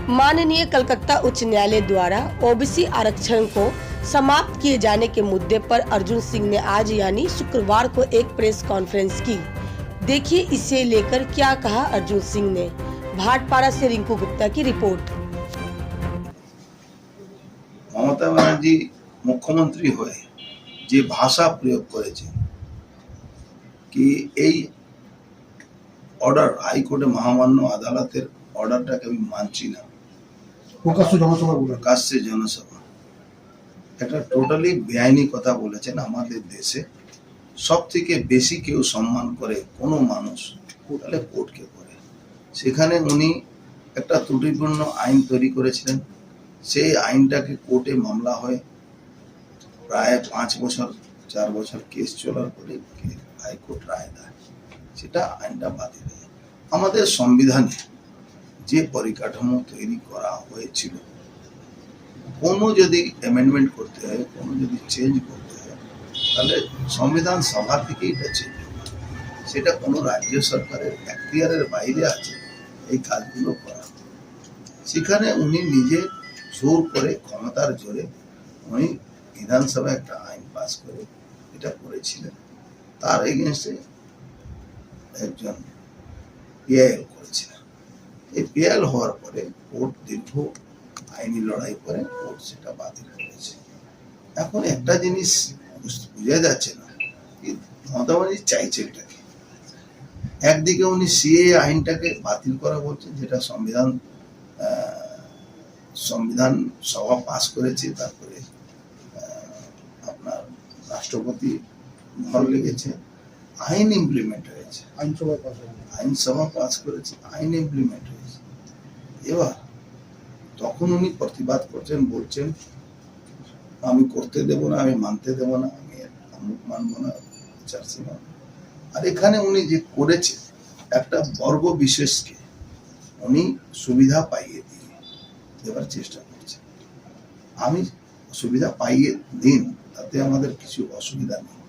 माननीय कलकत्ता उच्च न्यायालय द्वारा ओबीसी आरक्षण को समाप्त किए जाने के मुद्दे पर अर्जुन सिंह ने आज यानी शुक्रवार को एक प्रेस कॉन्फ्रेंस की। देखिए इसे लेकर क्या कहा अर्जुन सिंह ने। भाटपाड़ा से रिंकू गुप्ता की रिपोर्ट। ममता बनर्जी मुख्यमंत्री हुए যে ভাষা প্রয়োগ করেছে কি এই অর্ডার হাইকোর্টে মহামান্য আদালতের অর্ডারটাকে আমি মানছি না। প্রকাশ্যে জনসভা এটা টোটালি বেআইনি কথা বলেছেন। আমাদের দেশে সব থেকে বেশি কেউ সম্মান করে কোনো মানুষ তাহলে কোর্টকে করে। সেখানে উনি একটা ত্রুটিপূর্ণ আইন তৈরি করেছিলেন। সেই আইনটাকে কোর্টে মামলা হয়, প্রায় 5 বছর 4 বছর কেস চলার পরে হাইকোর্ট রায় দেয়, সেটা আইনটা বাতিল হয়। আমাদের সংবিধানে যে পরিকাঠামো তৈরি করা হয়েছিল, কোনো যদি অ্যামেন্ডমেন্ট করতে হয়, কোনো যদি চেঞ্জ করতে হয়, তাহলে সংবিধান সভা থেকে এটা চেঞ্জ হবে। সেটা কোনো রাজ্য সরকারের এখতিয়ারের বাইরে আছে এই কাজগুলো করা। সেখানে উনি নিজে জোর করে ক্ষমতার জোরে উনি বিধানসভায় একটা আইন পাস করে এটা করেছিলেন। তার এগেনস্টে একজন পিআইএল করেছিলেন। এই পিআইএল হওয়ার পরে কোর্ট দীর্ঘ আইনি লড়াই করে কোর্ট সেটা বাতিল করেছে। এখন একটা জিনিস বোঝা যাচ্ছে না মমতা ব্যানার্জি চাইছে এটাকে। একদিকে উনি সিএ আইনটাকে বাতিল করা বলছেন, যেটা সংবিধান সভা পাস করেছে, তারপরে আপনার রাষ্ট্রপতি মোহর লেগেছে, আইন ইমপ্লিমেন্ট হয়েছে, আইনসভা পাস করেছে, আইন ইমপ্লিমেন্ট হয়েছে। এবার তখন উনি প্রতিবাদ করছেন, বলছেন আমি করতে দেব না, আমি মানতে দেব না, আমি অমুক মানব না, চার্সি মানব। আর এখানে উনি যে করেছে একটা বর্গ বিশেষকে উনি সুবিধা পাইয়ে দিয়ে দেওয়ার চেষ্টা করছে। আমি সুবিধা পাইয়ে দিন, তাতে আমাদের কিছু অসুবিধা নেই,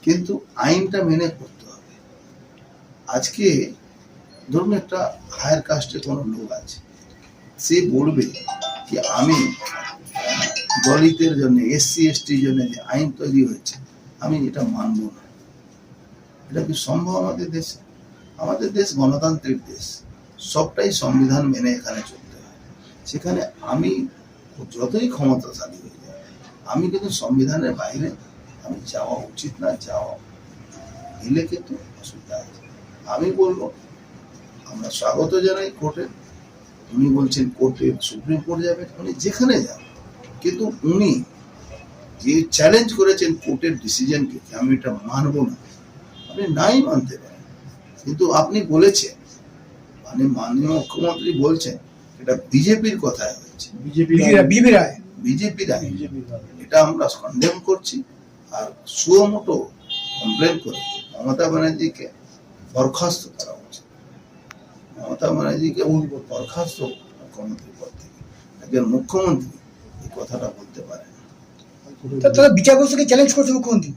কিন্তু আইনটা মেনে করতে হবে। আজকে ধরুন একটা হায়ার কাস্টে কোনো লোক আছে, সে বলবে কি আমি দলিতের জন্য, এসসি এসটির জন্য যে আইন তৈরি হয়েছে আমি এটা মানব না। এটা কি সম্ভব আমাদের দেশে? আমাদের দেশ গণতান্ত্রিক দেশ, সবটাই সংবিধান মেনে এখানে চলতে হয়। সেখানে আমি যতই ক্ষমতাশালী হয়ে যায়, আমি কিন্তু সংবিধানের বাইরে আমি যাওয়া উচিত না। যাওয়া দিলে কিন্তু অসুবিধা আছে। আমি বলবো আমরা স্বাগত জানাই কোর্টে। উনি বলছেন কোর্টে, সুপ্রিম কোর্ট যাবেন, উনি যেখানে যান, কিন্তু উনি যে চ্যালেঞ্জ করেছেন কোর্টের ডিসিশনকে, আমি এটা মানব না, আপনি নাই মানতে পারেন, কিন্তু আপনি বলেছেন, মানে মাননীয় মুখ্যমন্ত্রী বলছেন এটা বিজেপির কথায় হয়েছে, বিজেপি রায়। এটা আমরা কন্ডেম করছি। আর সুমোটো কমপ্লেন করে মমতা ব্যানার্জিকে বরখাস্ত করা উচিত। মমতা ব্যানার্জিকে বরখাস্ত মুখ্যমন্ত্রী পদ থেকে। একজন মুখ্যমন্ত্রী এই কথাটা বলতে পারেন। বিচারপতিকে চ্যালেঞ্জ করছে মুখ্যমন্ত্রী।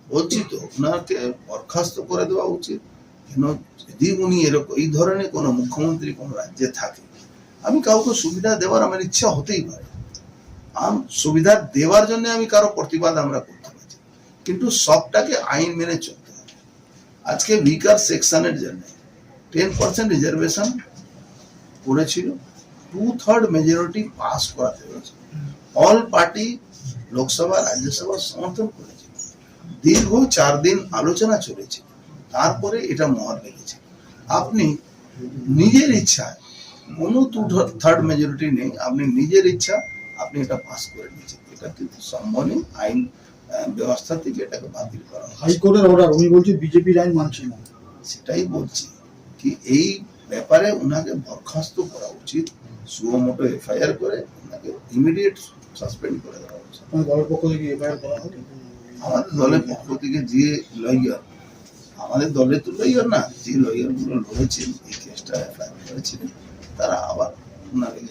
বলছি তো ওনাকে বরখাস্ত করে দেওয়া উচিত। কেন যদি উনি এরকম এই ধরনের কোনো মুখ্যমন্ত্রী কোন রাজ্যে থাকে, আমি কাউকে সুবিধা দেওয়ার আমার ইচ্ছা হতেই পারে, সুবিধা দেওয়ার জন্য আমি কারো প্রতিবাদ আমরা করতে পারি, কিন্তু সবটাকে আইন মেনে চলতে হবে। আজকে উইকার সেকশনের জন্য 10% রিজার্ভেশন করেছিল, 2/3 মেজরিটি পাস করাতে হয়েছে। অল পার্টি লোকসভা রাজ্যসভা সমর্থন করেছে। দীর্ঘ 4 দিন আলোচনা চলেছে, তারপরে এটা মোহর লেগেছে। আপনি নিজের ইচ্ছা, কোনো 2/3 মেজরিটি নেই, আপনি নিজের ইচ্ছা আপনি এটা পাস করে নিয়েছেন। এটা কিন্তু সম্ভব নেই, আইন ব্যবস্থা থেকে এটাকে বাতিল করা হয়। হাইকোর্টের অর্ডার, উনি বলছেন বিজেপি আইন মানছে না। সেটাই বলছি কি এই ব্যাপারে ওনাকে বরখাস্ত করা উচিত, সুমোটো এফআইআর করে ওনাকে ইমিডিয়েট সাসপেন্ড করে দেওয়া উচিত। দলের পক্ষ থেকে এফআইআর করা হবে। আমাদের দলের পক্ষ থেকে যে লয়ার, আমাদের দলের তো লয়ার না, যে লয়ার গুলো লড়েছেন এই কেসটা এফআইআর করেছিলেন, তারা আবার ওনাকে